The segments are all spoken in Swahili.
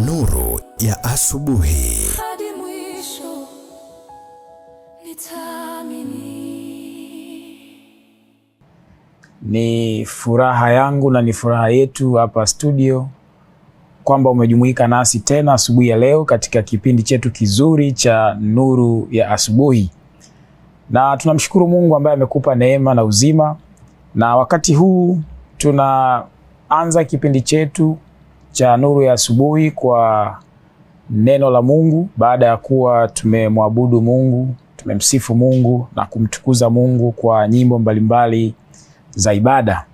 Nuru ya asubuhi. Hadi mwisho nitaamini. Ni furaha yangu na ni furaha yetu hapa studio kwamba umejumuika nasi tena asubuhi ya leo katika kipindi chetu kizuri cha Nuru ya Asubuhi. Na tunamshukuru Mungu ambaye amekupa neema na uzima. Na wakati huu tunaanza kipindi chetu cha Nuru ya Asubuhi kwa neno la Mungu. Baada ya kuwa tumemwabudu Mungu, tumemsifu Mungu na kumtukuza Mungu kwa nyimbo mbalimbali za ibada,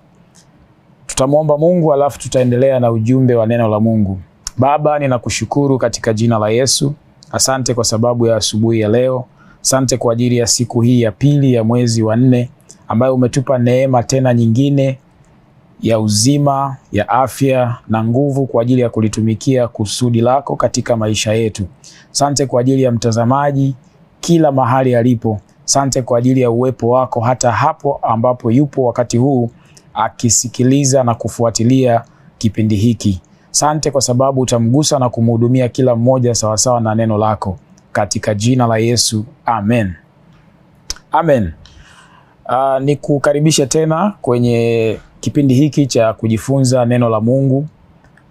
tutamwomba Mungu alafu tutaendelea na ujumbe wa neno la Mungu. Baba, ninakushukuru katika jina la Yesu. Asante kwa sababu ya asubuhi ya leo. Asante kwa ajili ya siku hii ya pili ya mwezi wa 4 ambayo umetupa neema tena nyingine ya uzima, ya afya na nguvu kwa ajili ya kulitumikia kusudi lako katika maisha yetu. Asante kwa ajili ya mtazamaji kila mahali alipo. Asante kwa ajili ya uwepo wako hata hapo ambapo yupo wakati huu akisikiliza na kufuatilia kipindi hiki. Asante kwa sababu utamgusa na kumhudumia kila mmoja sawasawa na neno lako katika jina la Yesu. Amen. Amen. Nikukaribisha tena kwenye kipindi hiki cha kujifunza neno la Mungu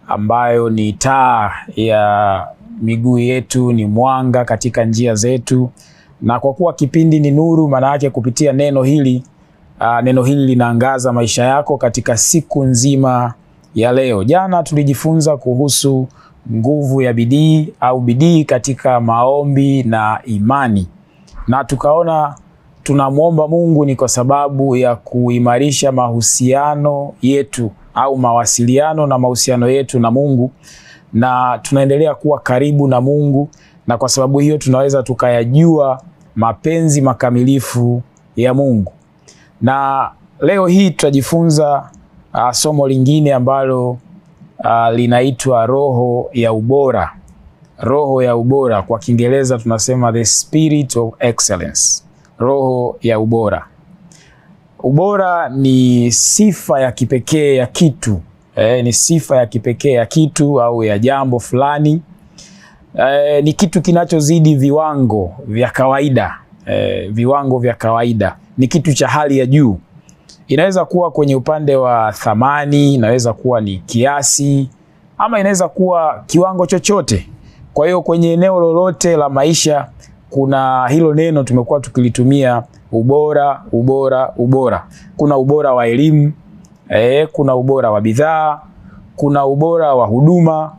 ambayo ni taa ya miguu yetu, ni mwanga katika njia zetu. Na kwa kuwa kipindi ni nuru, maana yake kupitia neno hili linaangaza maisha yako katika siku nzima ya leo. Jana tulijifunza kuhusu nguvu ya bidii au bidii katika maombi na imani. Na tukaona tunamwomba Mungu ni kwa sababu ya kuimarisha mahusiano yetu au mawasiliano na mahusiano yetu na Mungu, na tunaendelea kuwa karibu na Mungu, na kwa sababu hiyo tunaweza tukayajua mapenzi makamilifu ya Mungu. Na leo hii tutajifunza somo lingine ambalo linaitwa roho ya ubora. Roho ya ubora, kwa Kiingereza tunasema the spirit of excellence. Roho ya ubora. Ubora ni sifa ya kipekee ya kitu. Ni sifa ya kipekee ya kitu au ya jambo fulani. Ni kitu kinachozidi viwango vya kawaida. Viwango vya kawaida. Ni kitu cha hali ya juu. Inaweza kuwa kwenye upande wa thamani, inaweza kuwa ni kiasi, ama inaweza kuwa kiwango chochote. Kwa hiyo kwenye eneo lolote la maisha kuna hilo neno tumekuwa tukilitumia, ubora, ubora, ubora. Kuna ubora wa elimu, kuna ubora wa bidhaa, kuna ubora wa huduma,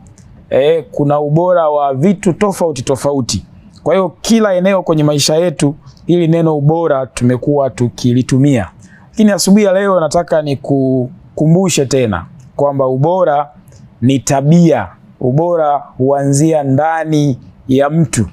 kuna ubora wa vitu tofauti tofauti. Kwa hiyo kila eneo kwenye maisha yetu hili neno ubora tumekuwa tukilitumia. Lakini asubuhi ya leo nataka nikukumbushe tena kwamba ubora ni tabia. Ubora huanzia ndani ya mtu.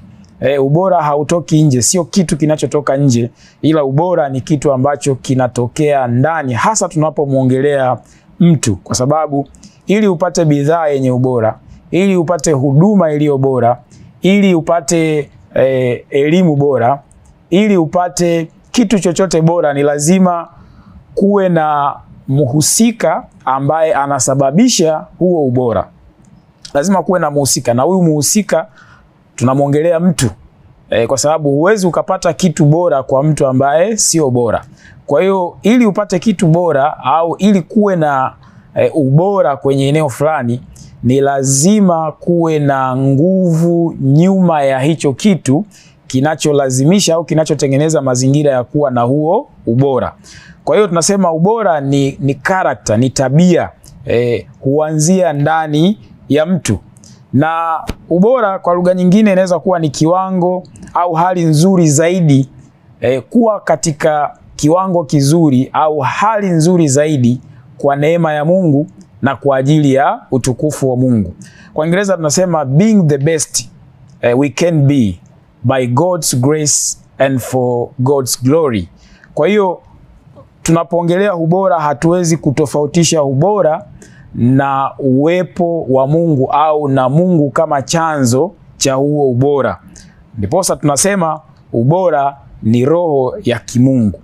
Ubora hautoki nje, sio kitu kinachotoka nje, ila ubora ni kitu ambacho kinatokea ndani, hasa tunapomwongelea mtu. Kwa sababu ili upate bidhaa yenye ubora, ili upate huduma iliyo bora, ili upate elimu bora, ili upate kitu chochote bora, ni lazima kuwe na mhusika ambaye anasababisha huo ubora. Lazima kuwe na mhusika, na huyu mhusika tunamwongelea mtu. Kwa sababu huwezi ukapata kitu bora kwa mtu ambaye sio bora. Kwa hiyo ili upate kitu bora au ili kuwe na ubora kwenye eneo fulani, ni lazima kuwe na nguvu nyuma ya hicho kitu kinacholazimisha au kinachotengeneza mazingira ya kuwa na huo ubora. Kwa hiyo tunasema ubora ni character, ni tabia, huanzia ndani ya mtu. Na ubora kwa lugha nyingine inaweza kuwa ni kiwango au hali nzuri zaidi, kuwa katika kiwango kizuri au hali nzuri zaidi kwa neema ya Mungu na kwa ajili ya utukufu wa Mungu. Kwa Kiingereza tunasema being the best we can be by God's grace and for God's glory. Kwa hiyo tunapoongelea ubora hatuwezi kutofautisha ubora na uwepo wa Mungu au na Mungu kama chanzo cha huo ubora. Ndiposa tunasema ubora ni roho ya kimungu.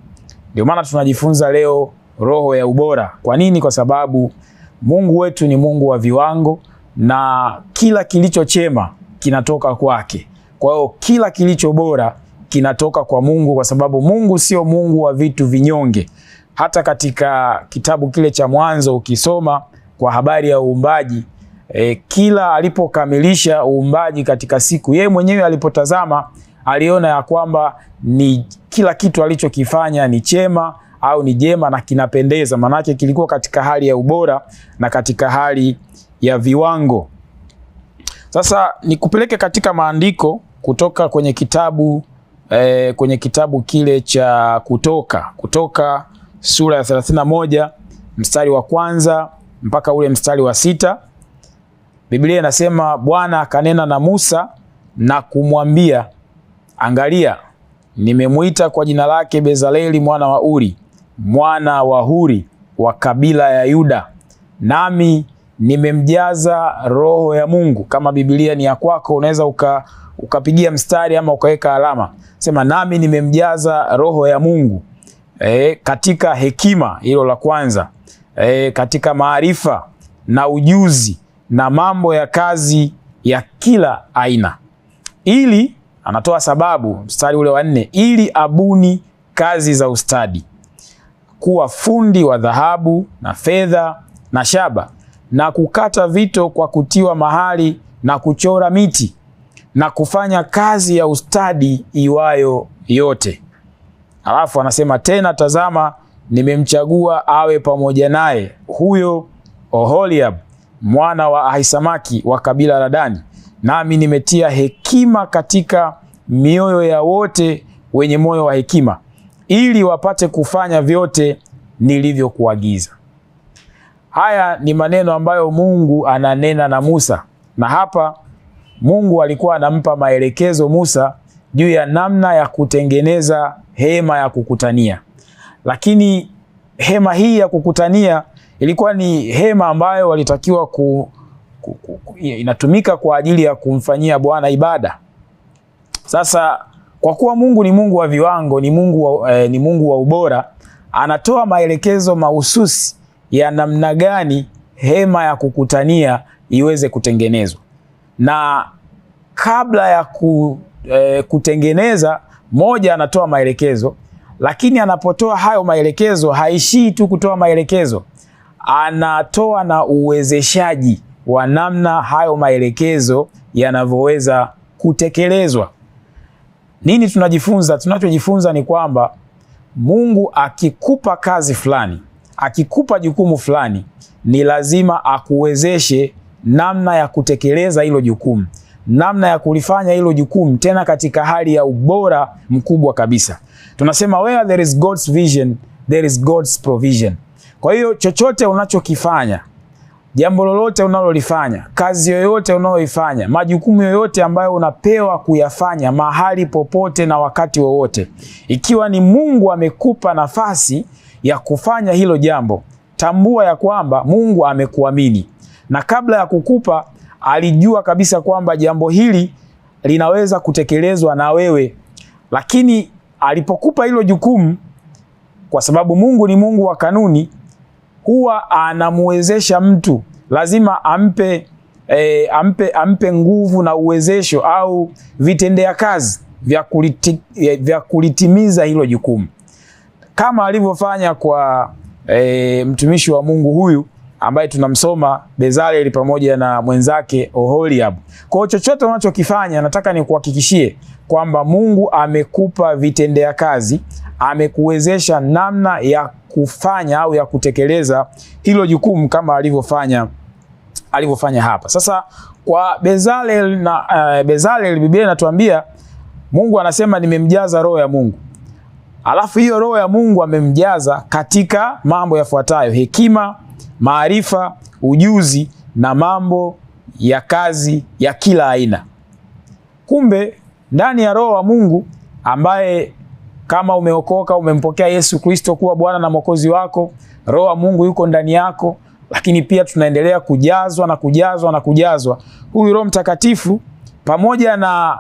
Ndio maana tunajifunza leo roho ya ubora. Kwa nini? Kwa sababu Mungu wetu ni Mungu wa viwango, na kila kilicho chema kinatoka kwake. Kwa hiyo kila kilicho bora kinatoka kwa Mungu, kwa sababu Mungu sio Mungu wa vitu vinyonge. Hata katika kitabu kile cha Mwanzo ukisoma kwa habari ya uumbaji, kila alipokamilisha uumbaji katika siku, yeye mwenyewe alipotazama aliona ya kwamba ni kila kitu alichokifanya ni chema au ni jema na kinapendeza, manake kilikuwa katika hali ya ubora na katika hali ya viwango. Sasa nikupeleke katika maandiko kutoka kwenye kitabu kile cha Kutoka sura ya 31 mstari wa 1 mpaka ule mstari wa 6. Biblia inasema, Bwana akanena na Musa na kumwambia, angalia, nimemuita kwa jina lake Bezaleli mwana wa Uri, mwana wa Huri wa kabila ya Yuda, nami nimemjaza roho ya Mungu. Kama Biblia ni ya kwako, unaweza ukapigia mstari ama ukaweka alama. Sema, nami nimemjaza roho ya Mungu katika hekima, hilo la kwanza, katika maarifa na ujuzi na mambo ya kazi ya kila aina, ili, anatoa sababu, mstari ule wa 4, ili abuni kazi za ustadi, kuwa fundi wa dhahabu na fedha na shaba, na kukata vito kwa kutiwa mahali, na kuchora miti, na kufanya kazi ya ustadi iwayo yote. Alafu anasema tena, tazama, nimemchagua awe pamoja naye huyo Oholiab mwana wa Ahisamaki wa kabila la Dani, nami nimetia hekima katika mioyo ya wote wenye moyo wa hekima, ili wapate kufanya vyote nilivyokuagiza. Haya ni maneno ambayo Mungu ananena na Musa, na hapa Mungu alikuwa anampa maelekezo Musa juu ya namna ya kutengeneza hema ya kukutania. Lakini hema hii ya kukutania ilikuwa ni hema ambayo walitakiwa inatumika kwa ajili ya kumfanyia Bwana ibada. Sasa kwa kuwa Mungu ni Mungu wa viwango, ni Mungu wa ubora, anatoa maelekezo mahususi ya namna gani hema ya kukutania iweze kutengenezwa. Na kabla ya kutengeneza, moja, anatoa maelekezo, lakini anapotoa hayo maelekezo haishii tu kutoa maelekezo, anatoa na uwezeshaji wa namna hayo maelekezo yanavyoweza kutekelezwa. Nini tunajifunza? Tunachojifunza ni kwamba Mungu akikupa kazi fulani, akikupa jukumu fulani, ni lazima akuwezeshe namna ya kutekeleza hilo jukumu, namna ya kulifanya hilo jukumu, tena katika hali ya ubora mkubwa kabisa. Tunasema where there is God's vision, there is God's provision. Kwa hiyo chochote unachokifanya, jambo lolote unalolifanya, kazi yoyote unayoifanya, majukumu yoyote ambayo unapewa kuyafanya mahali popote na wakati wowote, ikiwa ni Mungu amekupa nafasi ya kufanya hilo jambo, tambua ya kwamba Mungu amekuamini, na kabla ya kukupa alijua kabisa kwamba jambo hili linaweza kutekelezwa na wewe. Lakini alipokupa hilo jukumu, kwa sababu Mungu ni Mungu wa kanuni, huwa anamuwezesha mtu, lazima ampe nguvu na uwezesho au vitendea kazi vya kulitimiza hilo jukumu, kama alivyofanya kwa mtumishi wa Mungu huyu ambaye tunamsoma Bezaleli pamoja na mwenzake Oholiab. Kwa chochote unachokifanya, nataka nikuhakikishie kwamba Mungu amekupa vitendea kazi, amekuwezesha namna ya kufanya au ya kutekeleza hilo jukumu kama alivyofanya hapa. Sasa kwa Bezaleli Biblia inatuambia Mungu anasema nimemjaza roho ya Mungu. Alafu hiyo roho ya Mungu amemjaza katika mambo yafuatayo: hekima, maarifa, ujuzi na mambo ya kazi ya kila aina. Kumbe ndani ya roho wa Mungu, ambaye kama umeokoka, umempokea Yesu Kristo kuwa Bwana na Mwokozi wako, roho wa Mungu yuko ndani yako, lakini pia tunaendelea kujazwa. Huyu Roho Mtakatifu pamoja na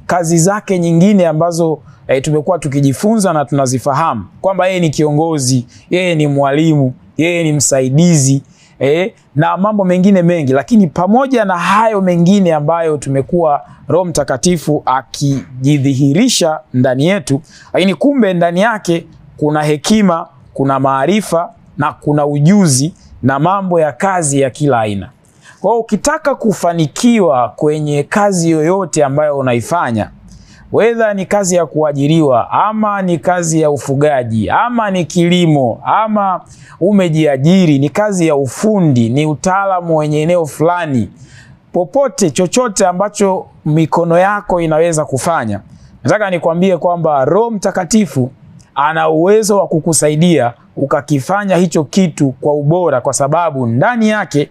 kazi zake nyingine ambazo tumekuwa tukijifunza na tunazifahamu kwamba yeye ni kiongozi, yeye ni mwalimu, yeye ni msaidizi, na mambo mengine mengi. Lakini pamoja na hayo mengine ambayo tumekuwa Roho Mtakatifu akijidhihirisha ndani yetu, lakini kumbe ndani yake kuna hekima, kuna maarifa na kuna ujuzi na mambo ya kazi ya kila aina. Kwa hiyo ukitaka kufanikiwa kwenye kazi yoyote ambayo unaifanya, whether ni kazi ya kuajiriwa ama ni kazi ya ufugaji ama ni kilimo ama umejiajiri, ni kazi ya ufundi, ni utaalamu wenye eneo fulani, popote chochote ambacho mikono yako inaweza kufanya, nataka nikwambie kwamba Roho Mtakatifu ana uwezo wa kukusaidia ukakifanya hicho kitu kwa ubora, kwa sababu ndani yake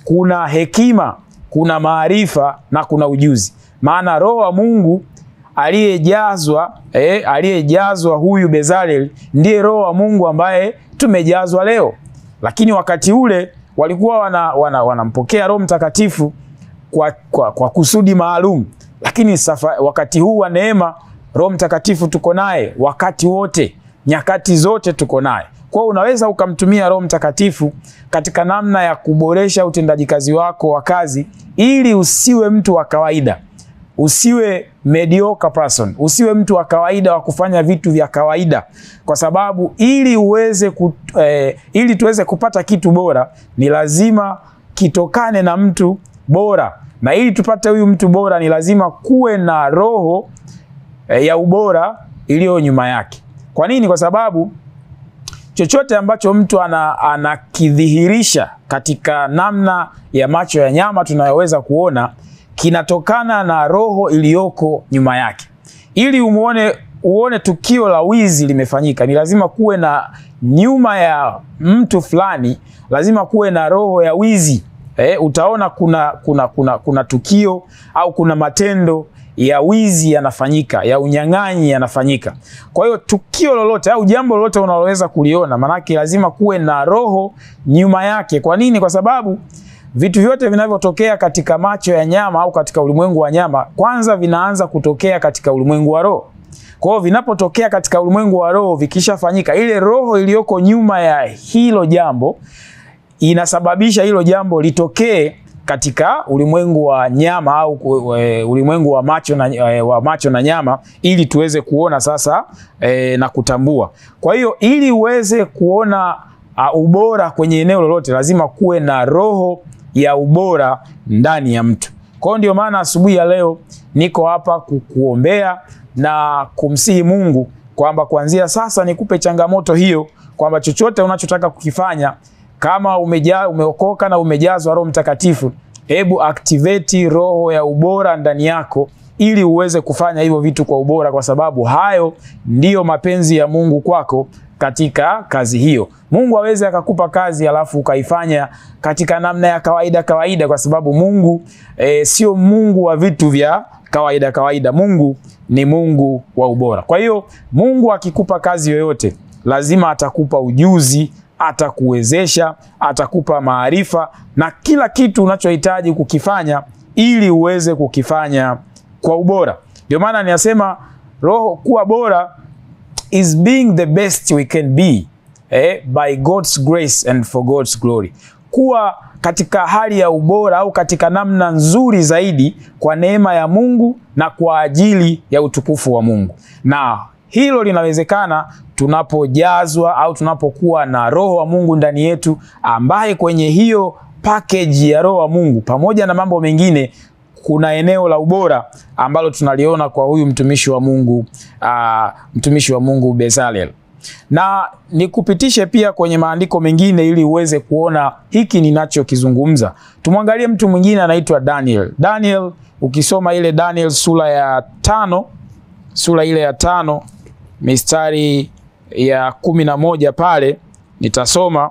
kuna hekima, kuna maarifa na kuna ujuzi. Maana Roho wa Mungu aliyejazwa huyu Bezalel ndiye Roho wa Mungu ambaye tumejazwa leo. Lakini wakati ule walikuwa wanampokea Roho Mtakatifu kwa kusudi maalum. Lakini wakati huu wa neema, Roho Mtakatifu tuko naye wakati wote, nyakati zote tuko naye. Kwa hiyo unaweza ukamtumia Roho Mtakatifu katika namna ya kuboresha utendaji kazi wako wa kazi, ili usiwe mtu wa kawaida, usiwe mediocre person, usiwe mtu wa kawaida wa kufanya vitu vya kawaida, kwa sababu ili tuweze kupata kitu bora ni lazima kitokane na mtu bora, na ili tupate huyu mtu bora ni lazima kuwe na roho ya ubora iliyo nyuma yake. Kwa nini? Kwa sababu chochote ambacho mtu anakidhihirisha katika namna ya macho ya nyama tunayoweza kuona kinatokana na roho iliyoko nyuma yake. Ili uone tukio la wizi limefanyika, ni lazima kuwe na nyuma ya mtu fulani, lazima kuwe na roho ya wizi. Utaona kuna tukio au kuna matendo ya wizi yanafanyika, ya unyang'anyi yanafanyika. Kwa hiyo tukio lolote au jambo lolote unaloweza kuliona, manake lazima kuwe na roho nyuma yake. Kwa nini? Kwa sababu vitu vyote vinavyotokea katika macho ya nyama au katika ulimwengu wa nyama, kwanza vinaanza kutokea katika ulimwengu wa roho. Kwa hiyo vinapotokea katika ulimwengu wa roho, vikishafanyika, ile roho iliyoko nyuma ya hilo jambo inasababisha hilo jambo litokee katika ulimwengu wa nyama au ulimwengu wa macho na nyama, ili tuweze kuona sasa na kutambua. Kwa hiyo ili uweze kuona ubora kwenye eneo lolote, lazima kuwe na roho ya ubora ndani ya mtu. Kwa hiyo ndio maana asubuhi ya leo niko hapa kukuombea na kumsihi Mungu kwamba kuanzia sasa nikupe changamoto hiyo, kwamba chochote unachotaka kukifanya, kama umeokoka na umejazwa Roho Mtakatifu, hebu activate roho ya ubora ndani yako ili uweze kufanya hivyo vitu kwa ubora, kwa sababu hayo ndiyo mapenzi ya Mungu kwako katika kazi hiyo. Mungu hawezi akakupa kazi alafu ukaifanya katika namna ya kawaida, kwa sababu Mungu sio Mungu wa vitu vya kawaida. Mungu ni Mungu wa ubora. Kwa hiyo Mungu akikupa kazi yoyote, lazima atakupa ujuzi, atakuwezesha, atakupa maarifa na kila kitu unachohitaji kukifanya ili uweze kukifanya kwa ubora. Ndio maana ninasema roho kuwa bora is being the best we can be by God's grace and for God's glory. Kuwa katika hali ya ubora au katika namna nzuri zaidi kwa neema ya Mungu na kwa ajili ya utukufu wa Mungu. Na hilo linawezekana tunapojazwa au tunapokuwa na Roho wa Mungu ndani yetu, ambaye kwenye hiyo package ya Roho wa Mungu pamoja na mambo mengine kuna eneo la ubora ambalo tunaliona kwa huyu mtumishi wa Mungu Bezalel. Na nikupitishe pia kwenye maandiko mengine ili uweze kuona hiki ninachokizungumza. Tumwangalie mtu mwingine anaitwa Daniel. Daniel, ukisoma ile Daniel sura ya 5 mistari ya 11 pale, nitasoma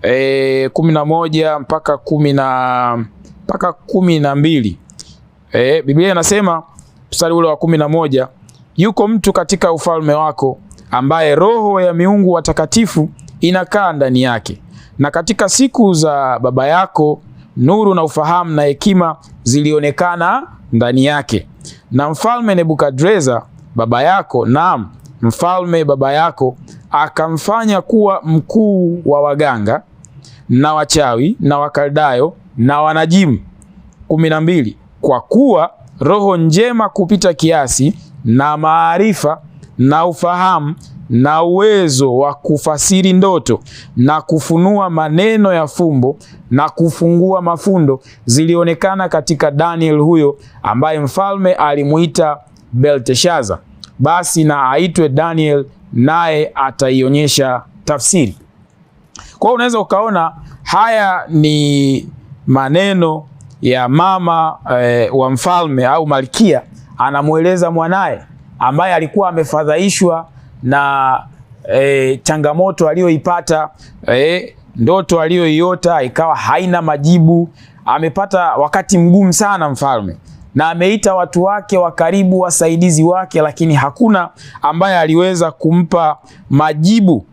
11 mpaka 12. Biblia inasema mstari ule wa 11, yuko mtu katika ufalme wako ambaye roho ya miungu watakatifu inakaa ndani yake, na katika siku za baba yako nuru na ufahamu na hekima zilionekana ndani yake. Na mfalme Nebukadreza baba yako, naam, mfalme baba yako akamfanya kuwa mkuu wa waganga na wachawi na Wakaldayo na wanajimu. 12. Kwa kuwa roho njema kupita kiasi na maarifa na ufahamu na uwezo wa kufasiri ndoto na kufunua maneno ya fumbo na kufungua mafundo zilionekana katika Daniel huyo ambaye mfalme alimuita Belteshaza. Basi na aitwe Daniel, naye ataionyesha tafsiri. Kwa hiyo unaweza ukaona haya ni maneno ya mama wa mfalme au malkia, anamueleza mwanaye ambaye alikuwa amefadhaishwa na changamoto aliyoipata, ndoto aliyoiota ikawa haina majibu. Amepata wakati mgumu sana mfalme, na ameita watu wake wa karibu, wasaidizi wake, lakini hakuna ambaye aliweza kumpa majibu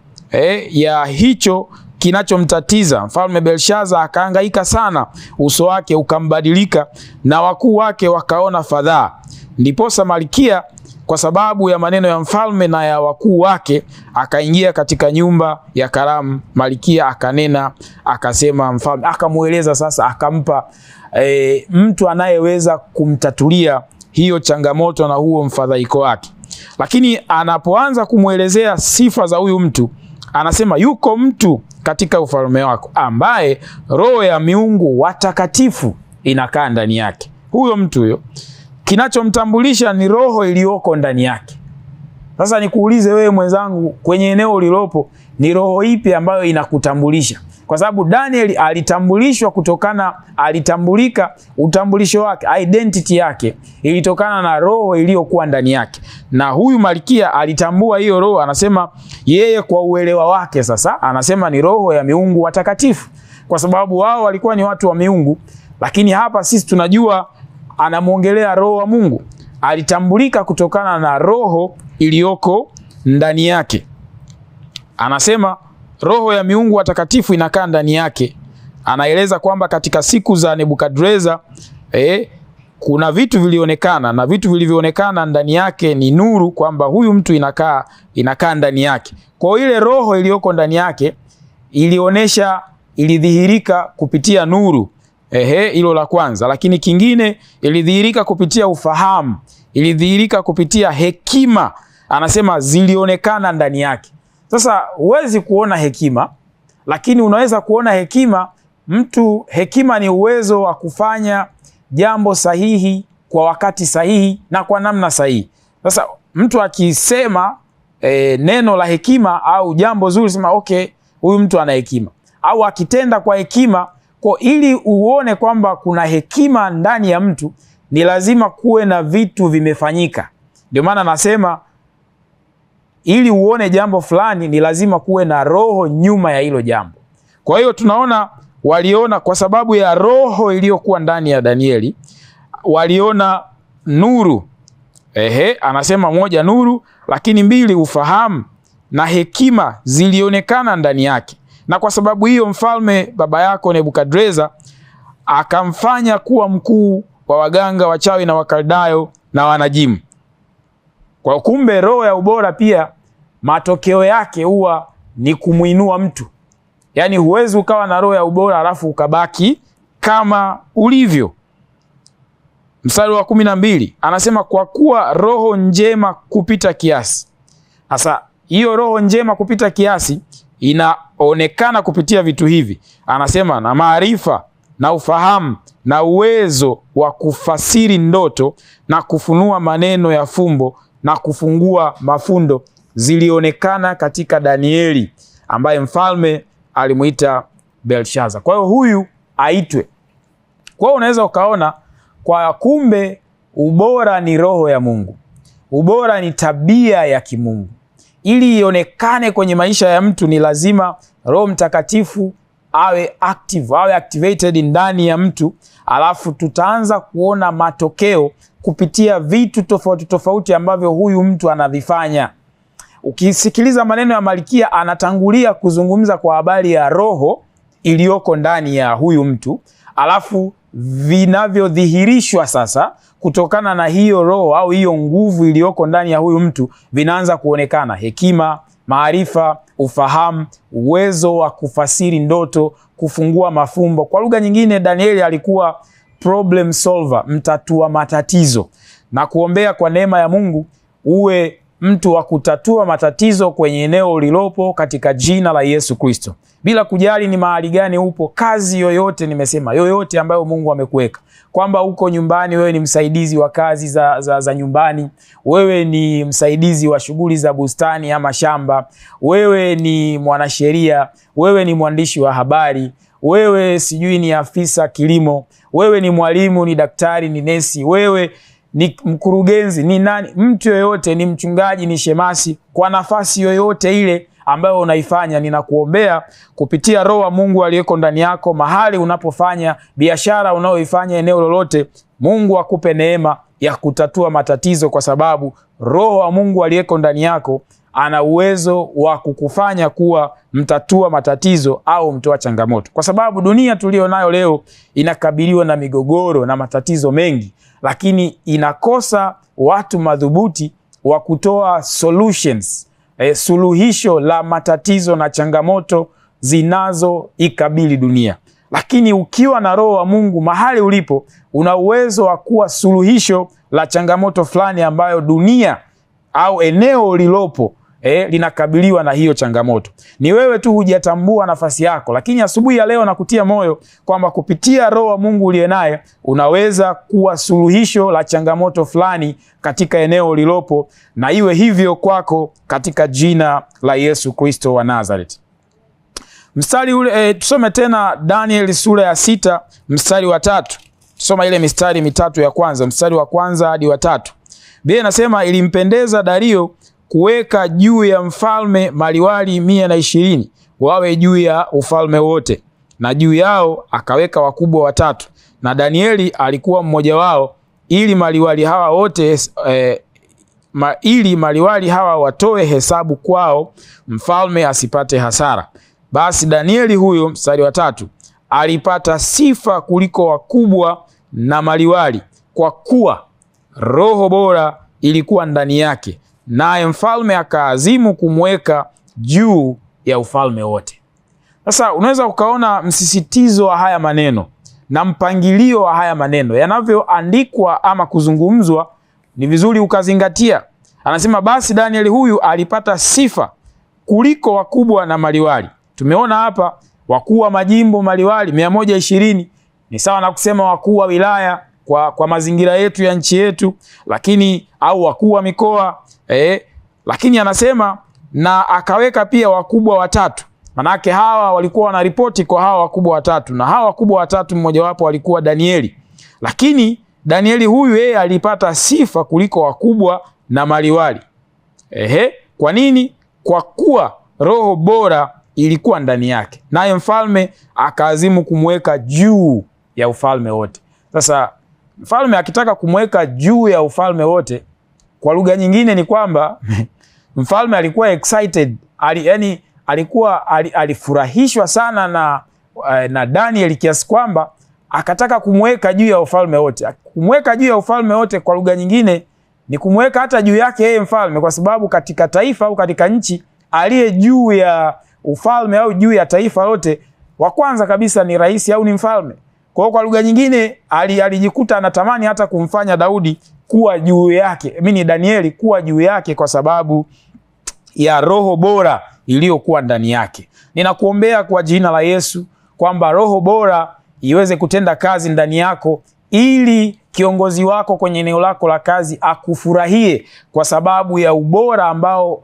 ya hicho kinachomtatiza. Mfalme Belshaza akahangaika sana, uso wake ukambadilika na wakuu wake wakaona fadhaa. Ndiposa malkia, kwa sababu ya maneno ya mfalme na ya wakuu wake, akaingia katika nyumba ya karamu. Malkia akanena akasema, mfalme akamueleza sasa, akampa mtu anayeweza kumtatulia hiyo changamoto na huo mfadhaiko wake. Lakini anapoanza kumuelezea sifa za huyu mtu, anasema yuko mtu katika ufalme wako ambaye roho ya miungu watakatifu inakaa ndani yake. Huyo mtu huyo, kinachomtambulisha ni roho iliyoko ndani yake. Sasa nikuulize wewe mwenzangu, kwenye eneo ulilopo, ni roho ipi ambayo inakutambulisha? Kwa sababu Daniel alitambulishwa alitambulika, utambulisho wake, identity yake ilitokana na roho iliyokuwa ndani yake. Na huyu malkia alitambua hiyo roho, anasema yeye kwa uelewa wake sasa, anasema ni roho ya miungu watakatifu, kwa sababu wao walikuwa ni watu wa miungu. Lakini hapa sisi tunajua anamuongelea roho wa Mungu. Alitambulika kutokana na roho iliyoko ndani yake. Anasema roho ya miungu watakatifu inakaa ndani yake. Anaeleza kwamba katika siku za Nebukadreza kuna vitu vilionekana, na vitu vilivyoonekana ndani yake ni nuru, kwamba huyu mtu inakaa ndani yake. Kwa ile roho iliyoko ndani yake ilidhihirika kupitia nuru. Hilo la kwanza. Lakini kingine, ilidhihirika kupitia ufahamu, ilidhihirika kupitia hekima. Anasema zilionekana ndani yake. Sasa huwezi kuona hekima, lakini unaweza kuona hekima. Hekima ni uwezo wa kufanya jambo sahihi kwa wakati sahihi na kwa namna sahihi. Sasa mtu akisema neno la hekima au jambo zuri, sema okay, huyu mtu ana hekima. Au akitenda kwa hekima. Kwa ili uone kwamba kuna hekima ndani ya mtu, ni lazima kuwe na vitu vimefanyika. Ndio maana nasema ili uone jambo fulani ni lazima kuwe na roho nyuma ya hilo jambo. Kwa hiyo tunaona waliona, kwa sababu ya roho iliyokuwa ndani ya Danieli, waliona nuru. Anasema moja, nuru, lakini mbili, ufahamu na hekima zilionekana ndani yake. Na kwa sababu hiyo mfalme baba yako Nebukadreza akamfanya kuwa mkuu wa waganga, wachawi na Wakaldayo na wanajimu. Kwa kumbe roho ya ubora pia matokeo yake huwa ni kumuinua mtu. Yaani huwezi ukawa na roho ya ubora alafu ukabaki kama ulivyo. Mstari wa 12 anasema kwa kuwa roho njema kupita kiasi. Sasa hiyo roho njema kupita kiasi inaonekana kupitia vitu hivi. Anasema na maarifa na ufahamu na uwezo wa kufasiri ndoto na kufunua maneno ya fumbo na kufungua mafundo zilionekana katika Danieli ambaye mfalme alimuita Belshaza. Kwa hiyo huyu aitwe. Kwa hiyo unaweza ukaona kwa kumbe ubora ni roho ya Mungu. Ubora ni tabia ya kimungu. Ili ionekane kwenye maisha ya mtu ni lazima Roho Mtakatifu awe active, awe activated ndani ya mtu, alafu tutaanza kuona matokeo kupitia vitu tofauti tofauti ambavyo huyu mtu anavifanya. Ukisikiliza maneno ya malkia, anatangulia kuzungumza kwa habari ya roho iliyoko ndani ya huyu mtu, alafu vinavyodhihirishwa sasa kutokana na hiyo roho au hiyo nguvu iliyoko ndani ya huyu mtu vinaanza kuonekana: hekima, maarifa, ufahamu, uwezo wa kufasiri ndoto, kufungua mafumbo. Kwa lugha nyingine, Danieli alikuwa problem solver, mtatua matatizo. Na kuombea kwa neema ya Mungu uwe mtu wa kutatua matatizo kwenye eneo ulilopo katika jina la Yesu Kristo. Bila kujali ni mahali gani upo, kazi yoyote, nimesema yoyote ambayo Mungu amekuweka. Kwamba uko nyumbani, wewe ni msaidizi wa kazi za nyumbani, wewe ni msaidizi wa shughuli za bustani ama shamba, wewe ni mwanasheria, wewe ni mwandishi wa habari, wewe sijui ni afisa kilimo, wewe ni mwalimu, ni daktari, ni nesi, wewe ni mkurugenzi, ni nani, mtu yoyote, ni mchungaji, ni shemasi, kwa nafasi yoyote ile ambayo unaifanya, ninakuombea kupitia Roho wa Mungu aliyeko ndani yako, mahali unapofanya biashara unayoifanya, eneo lolote, Mungu akupe neema ya kutatua matatizo, kwa sababu Roho wa Mungu aliyeko ndani yako ana uwezo wa kukufanya kuwa mtatua matatizo au mtoa changamoto. Kwa sababu dunia tulio nayo leo inakabiliwa na migogoro na matatizo mengi, lakini inakosa watu madhubuti wa kutoa solutions, suluhisho la matatizo na changamoto zinazoikabili dunia. Lakini ukiwa na Roho wa Mungu mahali ulipo, una uwezo wa kuwa suluhisho la changamoto fulani ambayo dunia au eneo lilopo linakabiliwa na hiyo changamoto. Ni wewe tu hujatambua nafasi yako, lakini asubuhi ya leo nakutia moyo kwamba kupitia Roho wa Mungu uliye naye unaweza kuwa suluhisho la changamoto fulani katika eneo lilopo, na iwe hivyo kwako katika jina la Yesu Kristo wa Nazareth. Mstari ule tusome tena Danieli sura ya 6 mstari wa 3. Tusoma ile mistari mitatu ya kwanza, mstari wa kwanza hadi wa 3. Biblia inasema, ilimpendeza Dario kuweka juu ya mfalme maliwali 120 wawe juu ya ufalme wote, na juu yao akaweka wakubwa 3, na Danieli alikuwa mmoja wao, ili maliwali hawa wote ili maliwali hawa watoe hesabu kwao, mfalme asipate hasara. Basi Danieli huyo, mstari wa 3, alipata sifa kuliko wakubwa na maliwali, kwa kuwa roho bora ilikuwa ndani yake, naye mfalme akaazimu kumweka juu ya ufalme wote. Sasa unaweza ukaona msisitizo wa haya maneno na mpangilio wa haya maneno yanavyoandikwa ama kuzungumzwa, ni vizuri ukazingatia. Anasema basi Danieli huyu alipata sifa kuliko wakubwa na maliwali. Tumeona hapa wakuu wa majimbo maliwali 120 ni sawa na kusema wakuu wa wilaya kwa mazingira yetu ya nchi yetu, lakini au wakuu wa mikoa lakini anasema na akaweka pia wakubwa 3. Manake hawa walikuwa wanaripoti kwa hawa wakubwa 3, na hawa wakubwa 3 mmoja wapo walikuwa Danieli. Lakini Danieli huyu yeye alipata sifa kuliko wakubwa na maliwali. Kwa nini? Kwa kuwa roho bora ilikuwa ndani yake, naye mfalme akaazimu kumweka juu ya ufalme wote. Sasa mfalme akitaka kumweka juu ya ufalme wote, kwa lugha nyingine ni kwamba mfalme alikuwa excited, alifurahishwa sana na Daniel kiasi kwamba akataka kumweka juu ya ufalme wote. Kumweka juu ya ufalme wote kwa lugha nyingine ni kumweka hata juu yake yeye mfalme, kwa sababu katika taifa au katika nchi aliye juu ya ufalme au juu ya taifa lote, wa kwanza kabisa ni rais au ni mfalme. Kwa lugha nyingine alijikuta anatamani hata kumfanya Daudi kuwa juu yake, Danieli kuwa juu yake, kwa sababu ya roho bora iliyokuwa ndani yake. Ninakuombea kwa jina la Yesu kwamba roho bora iweze kutenda kazi ndani yako, ili kiongozi wako kwenye eneo lako la kazi akufurahie kwa sababu ya ubora ambao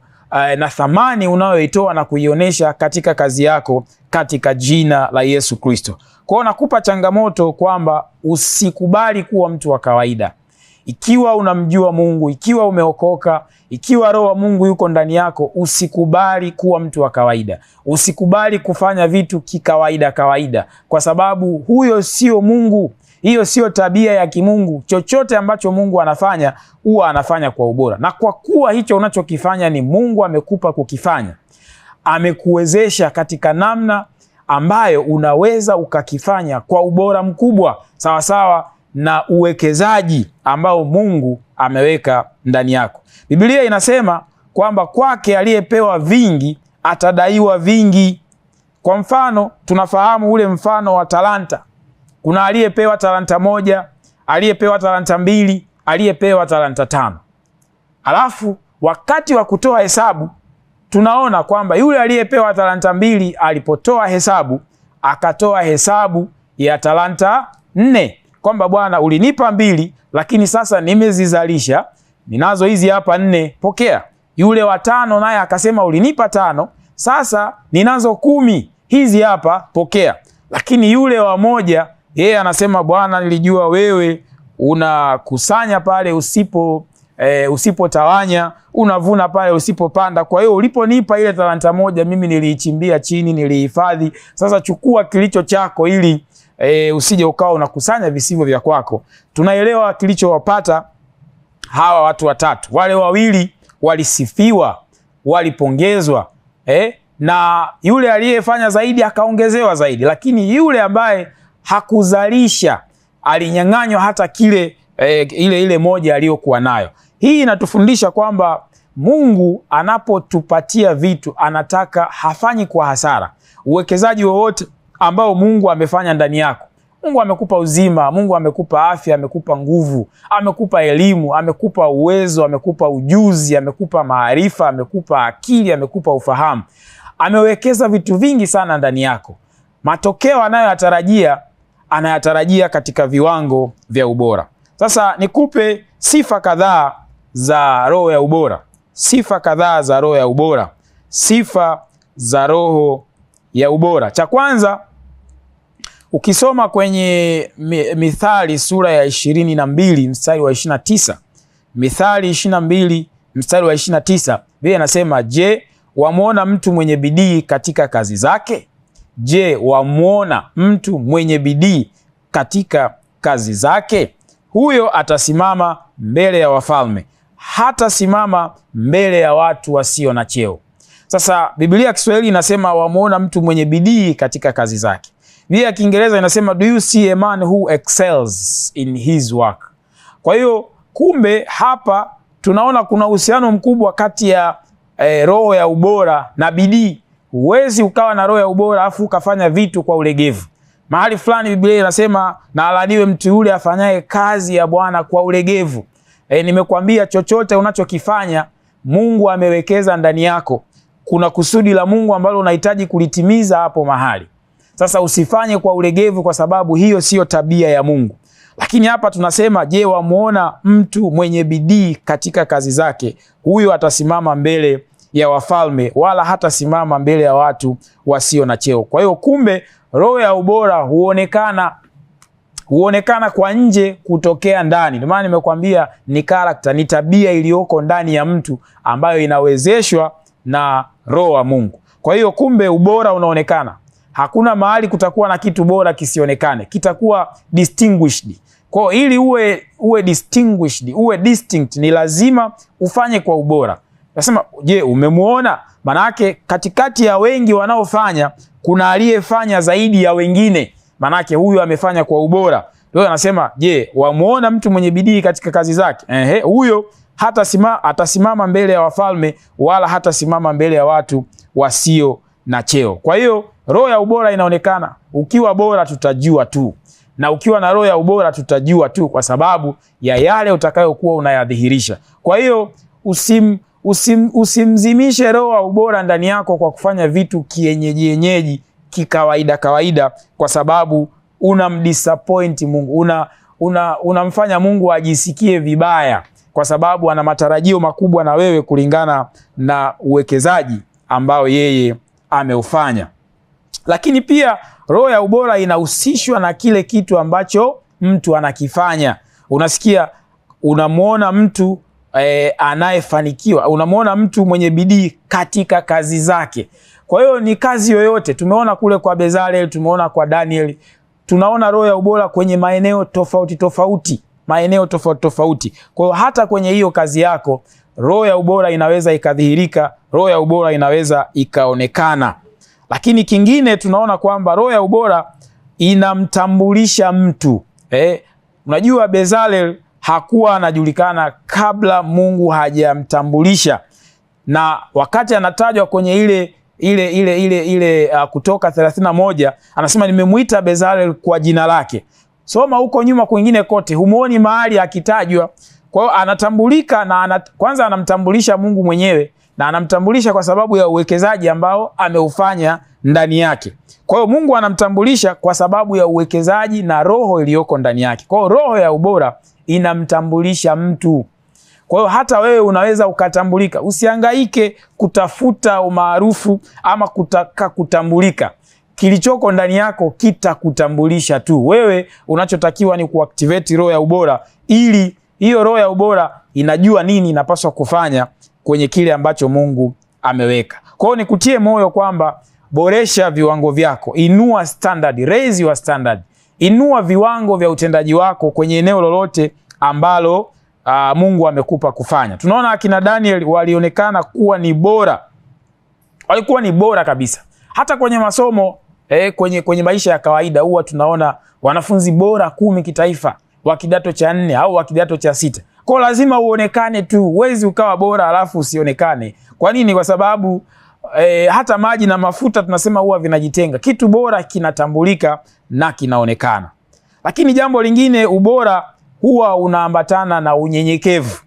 na thamani unayoitoa na kuionyesha katika kazi yako, katika jina la Yesu Kristo. Kwa hiyo nakupa changamoto kwamba usikubali kuwa mtu wa kawaida. Ikiwa unamjua Mungu, ikiwa umeokoka, ikiwa roho wa Mungu yuko ndani yako, usikubali kuwa mtu wa kawaida. Usikubali kufanya vitu kikawaida, kwa sababu huyo sio Mungu. Hiyo sio tabia ya kimungu. Chochote ambacho Mungu anafanya, huwa anafanya kwa ubora. Na kwa kuwa hicho unachokifanya ni Mungu amekupa kukifanya, amekuwezesha katika namna ambayo unaweza ukakifanya kwa ubora mkubwa, sawasawa na uwekezaji ambao Mungu ameweka ndani yako. Biblia inasema kwamba kwake aliyepewa vingi atadaiwa vingi. Kwa mfano, tunafahamu ule mfano wa talanta. Kuna aliyepewa talanta 1, aliyepewa talanta 2, aliyepewa talanta 5. Alafu wakati wa kutoa hesabu tunaona kwamba yule aliyepewa talanta 2 alipotoa hesabu akatoa hesabu ya talanta 4, kwamba bwana, ulinipa 2 lakini sasa nimezizalisha, ninazo hizi hapa 4, pokea. Yule wa 5 naye akasema ulinipa 5, sasa ninazo 10, hizi hapa, pokea. Lakini yule wa 1 yeye anasema bwana, nilijua wewe unakusanya pale usipotawanya, unavuna pale usipopanda. Kwa hiyo uliponipa ile talanta 1 mimi niliichimbia chini, nilihifadhi. Sasa chukua kilicho chako ili usije ukawa unakusanya visivyo vya kwako. Tunaelewa kilichowapata hawa watu watatu. Wale wawili walisifiwa, walipongezwa, na yule aliyefanya zaidi akaongezewa zaidi, lakini yule ambaye hakuzalisha alinyang'anywa hata kile ile moja aliyokuwa nayo. Hii inatufundisha kwamba Mungu anapotupatia vitu anataka hafanyi kwa hasara. Uwekezaji wowote ambao Mungu amefanya ndani yako, Mungu amekupa uzima, Mungu amekupa afya, amekupa nguvu, amekupa elimu, amekupa uwezo, amekupa ujuzi, amekupa maarifa, amekupa akili, amekupa ufahamu. Amewekeza vitu vingi sana ndani yako. Matokeo anayatarajia katika viwango vya ubora. Sasa nikupe sifa kadhaa za roho ya ubora. Sifa kadhaa za roho ya ubora. Sifa za roho ya ubora. Cha kwanza, ukisoma kwenye Mithali sura ya 22 mstari wa 29. Mithali 22 mstari wa 29. Biblia inasema, je, wamuona mtu mwenye bidii katika kazi zake? Je, wamuona mtu mwenye bidii katika kazi zake? Huyo atasimama mbele ya wafalme, hata simama mbele ya watu wasio na cheo. Sasa Biblia ya Kiswahili inasema wamuona mtu mwenye bidii katika kazi zake. Biblia ya Kiingereza inasema do you see a man who excels in his work. Kwa hiyo kumbe hapa tunaona kuna uhusiano mkubwa kati ya roho ya ubora na bidii. Huwezi ukawa na roho ya ubora afu ukafanya vitu kwa ulegevu. Mahali fulani Biblia inasema na alaniwe mtu yule afanyaye kazi ya Bwana kwa ulegevu. Nimekuambia chochote unachokifanya Mungu amewekeza ndani yako. Kuna kusudi la Mungu ambalo unahitaji kulitimiza hapo mahali. Sasa usifanye kwa ulegevu, kwa sababu hiyo sio tabia ya Mungu. Lakini hapa tunasema, je, wamuona mtu mwenye bidii katika kazi zake? Huyo atasimama mbele ya wafalme, wala hata simama mbele ya watu wasio na cheo. Kwa hiyo kumbe roho ya ubora huonekana kwa nje kutokea ndani. Ndio maana nimekuambia ni character, ni tabia iliyoko ndani ya mtu ambayo inawezeshwa na roho wa Mungu. Kwa hiyo kumbe ubora unaonekana. Hakuna mahali kutakuwa na kitu bora kisionekane. Kitakuwa distinguished. Kwa hiyo ili uwe distinguished, uwe distinct, ni lazima ufanye kwa ubora. Nasema, je, umemuona? Manake katikati ya wengi wanaofanya kuna aliyefanya zaidi ya wengine. Manake huyu amefanya kwa ubora. Ndio anasema, je, wamuona mtu mwenye bidii katika kazi zake? Huyo atasimama mbele ya wafalme, wala hatasimama mbele ya watu wasio na cheo. Kwa hiyo roho ya ubora inaonekana. Ukiwa bora tutajua tu, na ukiwa na roho ya ubora tutajua tu, kwa sababu ya yale utakayokuwa unayadhihirisha. Kwa hiyo usimzimishe roho ya ubora ndani yako kwa kufanya vitu kienyeji kawaida, kwa sababu unamdisappoint Mungu, unamfanya Mungu ajisikie vibaya, kwa sababu ana matarajio makubwa na wewe kulingana na uwekezaji ambao yeye ameufanya. Lakini pia roho ya ubora inahusishwa na kile kitu ambacho mtu anakifanya. Unasikia, unamuona mtu anayefanikiwa, unamuona mtu mwenye bidii katika kazi zake. Kwa hiyo ni kazi yoyote. Tumeona kule kwa Bezalel, tumeona kwa Daniel. Tunaona roho ya ubora kwenye maeneo tofauti tofauti. Kwa hiyo hata kwenye hiyo kazi yako roho ya ubora inaweza ikadhihirika, roho ya ubora inaweza ikaonekana. Lakini kingine tunaona kwamba roho ya ubora inamtambulisha mtu. Unajua Bezalel hakuwa anajulikana kabla Mungu hajamtambulisha. na wakati anatajwa kwenye ile Kutoka 31 anasema nimemuita Bezalel kwa jina lake. Soma huko nyuma kwingine kote humuoni mahali akitajwa. Kwa hiyo anatambulika na kwanza anamtambulisha Mungu mwenyewe, na anamtambulisha kwa sababu ya uwekezaji ambao ameufanya ndani yake. Kwa hiyo Mungu anamtambulisha kwa sababu ya uwekezaji na roho iliyoko ndani yake. Kwa hiyo roho ya ubora inamtambulisha mtu. Kwa hiyo hata wewe unaweza ukatambulika. Usihangaike kutafuta umaarufu ama kutaka kutambulika. Kilichoko ndani yako kitakutambulisha tu. Wewe unachotakiwa ni kuactivate roho ya ubora, ili hiyo roho ya ubora inajua nini inapaswa kufanya kwenye kile ambacho Mungu ameweka. Kwa hiyo nikutie moyo kwamba boresha viwango vyako, inua standard, raise your standard. Inua viwango vya utendaji wako kwenye eneo lolote ambalo Mungu amekupa kufanya. Tunaona akina Daniel walionekana kuwa ni bora. Walikuwa ni bora kabisa. Hata kwenye masomo, kwenye maisha ya kawaida huwa tunaona wanafunzi bora 10 kitaifa wa kidato cha 4 au wa kidato cha 6. Kwa lazima uonekane tu. Huwezi ukawa bora alafu usionekane. Kwa nini? Kwa sababu hata maji na mafuta tunasema huwa vinajitenga. Kitu bora kinatambulika na kinaonekana. Lakini jambo lingine, ubora huwa unaambatana na unyenyekevu.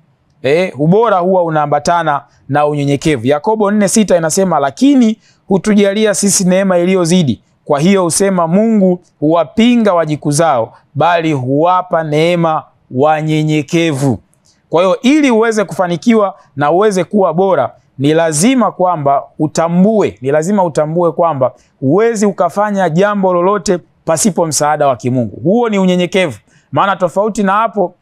Ubora huwa unaambatana na unyenyekevu. Yakobo 4:6 inasema lakini hutujalia sisi neema iliyozidi. Kwa hiyo usema Mungu huwapinga wajikuzao, bali huwapa neema wanyenyekevu. Kwa hiyo ili uweze kufanikiwa na uweze kuwa bora, ni lazima utambue kwamba huwezi ukafanya jambo lolote pasipo msaada wa kimungu. Huo ni unyenyekevu. Maana tofauti na hapo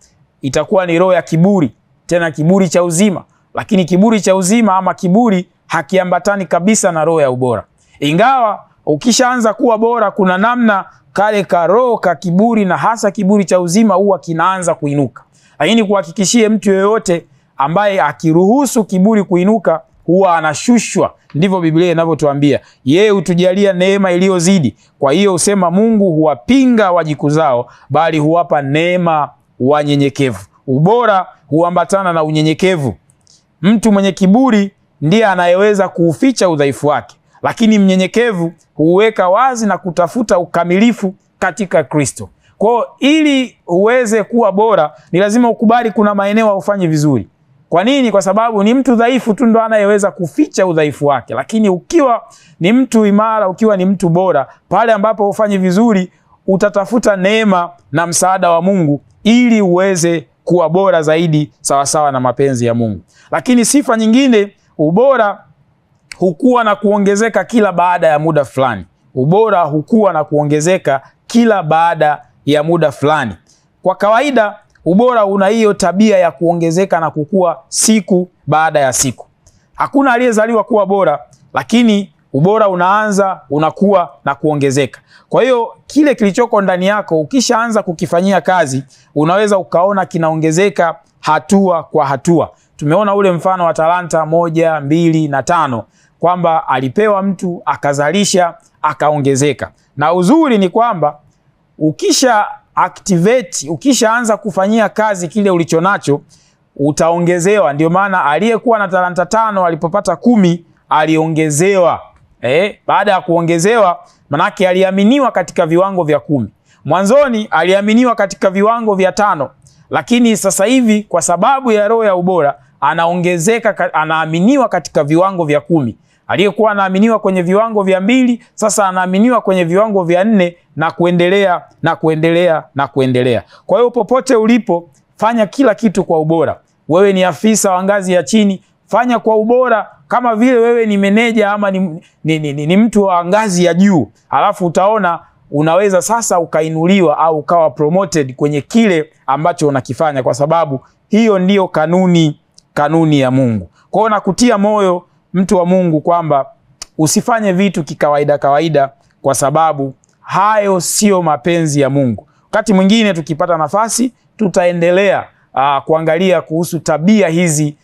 itakuwa ni roho ya kiburi, tena kiburi cha uzima. Lakini kiburi cha uzima ama kiburi hakiambatani kabisa na roho ya ubora. Ingawa ukishaanza kuwa bora, kuna namna kale ka roho ka kiburi na hasa kiburi cha uzima huwa kinaanza kuinuka. Lakini kuhakikishie mtu yeyote ambaye akiruhusu kiburi kuinuka huwa anashushwa. Ndivyo Biblia inavyotuambia. Yeye hutujalia neema iliyozidi. Kwa hiyo usema Mungu huwapinga wajikuzao, bali huwapa neema wanyenyekevu. Ubora huambatana na unyenyekevu. Mtu mwenye kiburi ndiye anayeweza kuuficha udhaifu wake, lakini mnyenyekevu huweka wazi na kutafuta ukamilifu katika Kristo. Kwa hiyo ili uweze kuwa bora, ni lazima ukubali kuna maeneo haufanyi vizuri. Kwa nini? Kwa sababu ni mtu dhaifu tu ndo anayeweza kuficha udhaifu wake. Lakini ukiwa ni mtu imara, ukiwa ni mtu bora, pale ambapo hufanyi vizuri, utatafuta neema na msaada wa Mungu ili uweze kuwa bora zaidi sawasawa na mapenzi ya Mungu. Lakini sifa nyingine, ubora hukua na kuongezeka kila baada ya muda fulani. Ubora hukua na kuongezeka kila baada ya muda fulani. Kwa kawaida ubora una hiyo tabia ya kuongezeka na kukua siku baada ya siku. Hakuna aliyezaliwa kuwa bora, lakini ubora unaanza, unakuwa na kuongezeka. Kwa hiyo kile kilichoko ndani yako ukishaanza kukifanyia kazi, unaweza ukaona kinaongezeka hatua kwa hatua. Tumeona ule mfano wa talanta 1, 2 na 5 kwamba alipewa mtu akazalisha akaongezeka. Na uzuri ni kwamba ukishaanza kufanyia kazi kile ulichonacho utaongezewa. Ndio maana aliyekuwa na talanta 5 alipopata 10 aliongezewa. Baada ya kuongezewa, manake aliaminiwa katika viwango vya 10. Mwanzoni aliaminiwa katika viwango vya 5, lakini sasa hivi kwa sababu ya roho ya ubora anaongezeka, anaaminiwa katika viwango vya 10. Aliyekuwa anaaminiwa kwenye viwango vya 2 sasa anaaminiwa kwenye viwango vya 4 na kuendelea na kuendelea na kuendelea. Kwa hiyo popote ulipo, fanya kila kitu kwa ubora. Wewe ni afisa wa ngazi ya chini, fanya kwa ubora kama vile wewe ni meneja ama ni mtu wa ngazi ya juu. Alafu utaona unaweza sasa ukainuliwa au ukawa promoted kwenye kile ambacho unakifanya, kwa sababu hiyo ndiyo kanuni ya Mungu. Kwa hiyo nakutia moyo mtu wa Mungu kwamba usifanye vitu kikawaida, kwa sababu hayo sio mapenzi ya Mungu. Wakati mwingine tukipata nafasi tutaendelea kuangalia kuhusu tabia hizi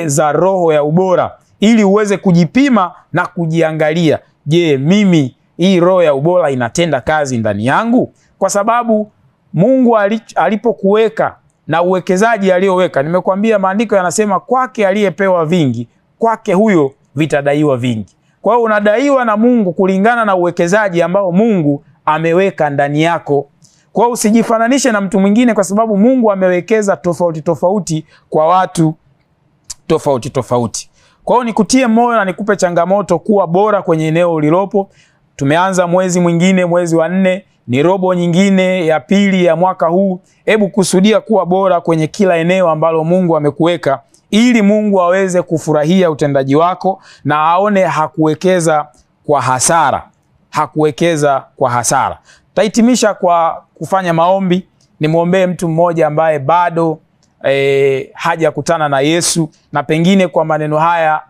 za roho ya ubora, ili uweze kujipima na kujiangalia, je, mimi hii roho ya ubora inatenda kazi ndani yangu? Kwa sababu Mungu alipokuweka na uwekezaji aliyoweka, nimekuambia maandiko yanasema kwake aliyepewa vingi kwake huyo vitadaiwa vingi. Kwa hiyo unadaiwa na Mungu kulingana na uwekezaji ambao Mungu ameweka ndani yako. Kwa hiyo usijifananishe na mtu mwingine, kwa sababu Mungu amewekeza tofauti tofauti kwa watu tofauti tofauti. Kwa hiyo nikutie moyo na nikupe changamoto kuwa bora kwenye eneo ulilopo. Tumeanza mwezi mwingine, mwezi wa 4, ni robo nyingine ya pili ya mwaka huu. Hebu kusudia kuwa bora kwenye kila eneo ambalo Mungu amekuweka, ili Mungu aweze kufurahia utendaji wako na aone hakuwekeza kwa hasara. Hakuwekeza kwa hasara. Tahitimisha kwa kufanya maombi. Nimwombee mtu mmoja ambaye bado hajakutana na Yesu, na pengine kwa maneno haya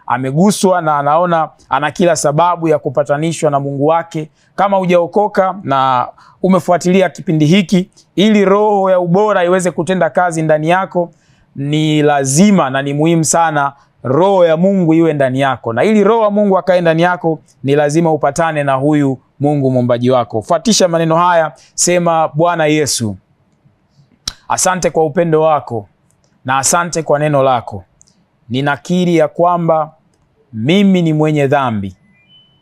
ameguswa na anaona ana kila sababu ya kupatanishwa na Mungu wake. Kama hujaokoka na umefuatilia kipindi hiki, ili roho ya ubora iweze kutenda kazi ndani yako, ni lazima na ni muhimu sana roho ya Mungu iwe ndani yako. Na ili roho ya Mungu akae ndani yako, ni lazima upatane na huyu Mungu muumbaji wako. Fuatisha maneno haya, sema: Bwana Yesu, asante kwa upendo wako na asante kwa neno lako. Ninakiri ya kwamba mimi ni mwenye dhambi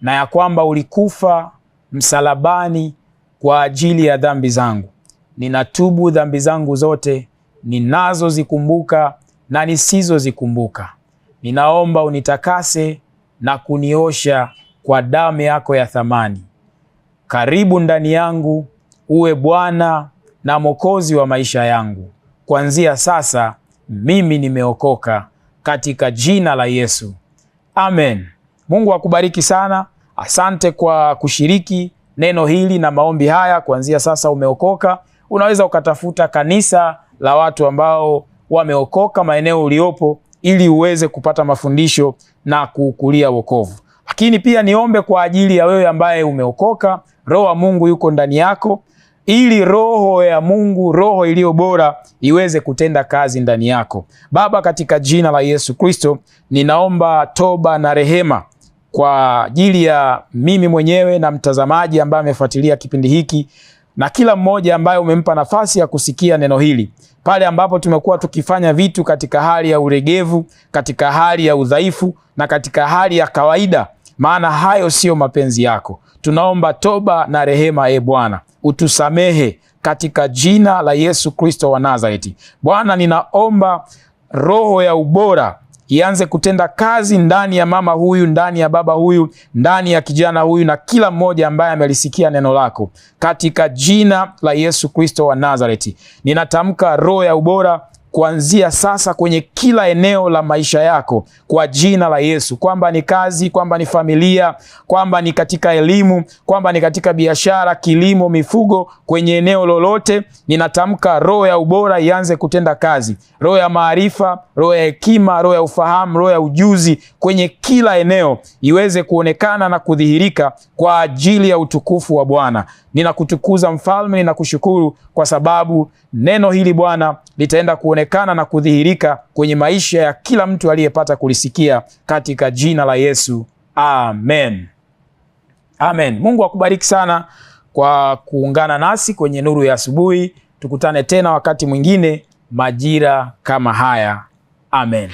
na ya kwamba ulikufa msalabani kwa ajili ya dhambi zangu. Ninatubu dhambi zangu zote, ninazozikumbuka na nisizozikumbuka. Ninaomba unitakase na kuniosha kwa damu yako ya thamani. Karibu ndani yangu, uwe Bwana na Mwokozi wa maisha yangu. Kuanzia sasa mimi nimeokoka, katika jina la Yesu. Amen. Mungu akubariki sana. Asante kwa kushiriki neno hili na maombi haya. Kuanzia sasa umeokoka. Unaweza ukatafuta kanisa la watu ambao wameokoka maeneo uliopo, ili uweze kupata mafundisho na kukulia wokovu. Lakini pia niombe kwa ajili ya wewe ambaye umeokoka, roho wa Mungu yuko ndani yako, ili roho ya Mungu, roho iliyo bora, iweze kutenda kazi ndani yako. Baba, katika jina la Yesu Kristo, ninaomba toba na rehema kwa ajili ya mimi mwenyewe na mtazamaji ambaye amefuatilia kipindi hiki, na kila mmoja ambaye umempa nafasi ya kusikia neno hili. Pale ambapo tumekuwa tukifanya vitu katika hali ya ulegevu, katika hali ya udhaifu na katika hali ya kawaida, maana hayo sio mapenzi yako. Tunaomba toba na rehema, Bwana, utusamehe katika jina la Yesu Kristo wa Nazareti. Bwana, ninaomba roho ya ubora ianze kutenda kazi ndani ya mama huyu, ndani ya baba huyu, ndani ya kijana huyu na kila mmoja ambaye amelisikia neno lako, katika jina la Yesu Kristo wa Nazareti. Ninatamka roho ya ubora kuanzia sasa kwenye kila eneo la maisha yako kwa jina la Yesu, kwamba ni kazi, kwamba ni familia, kwamba ni katika elimu, kwamba ni katika biashara, kilimo, mifugo, kwenye eneo lolote. Ninatamka roho ya ubora ianze kutenda kazi, roho ya maarifa, roho ya hekima, roho ya ufahamu, roho ya ujuzi kwenye kila eneo iweze kuonekana na kudhihirika kwa ajili ya utukufu wa Bwana. Ninakutukuza Mfalme, ninakushukuru kwa sababu neno hili Bwana litaenda kuonekana na kudhihirika kwenye maisha ya kila mtu aliyepata kulisikia, katika jina la Yesu. Amen. Amen. Mungu akubariki sana kwa kuungana nasi kwenye Nuru ya Asubuhi. Tukutane tena wakati mwingine majira kama haya. Amen.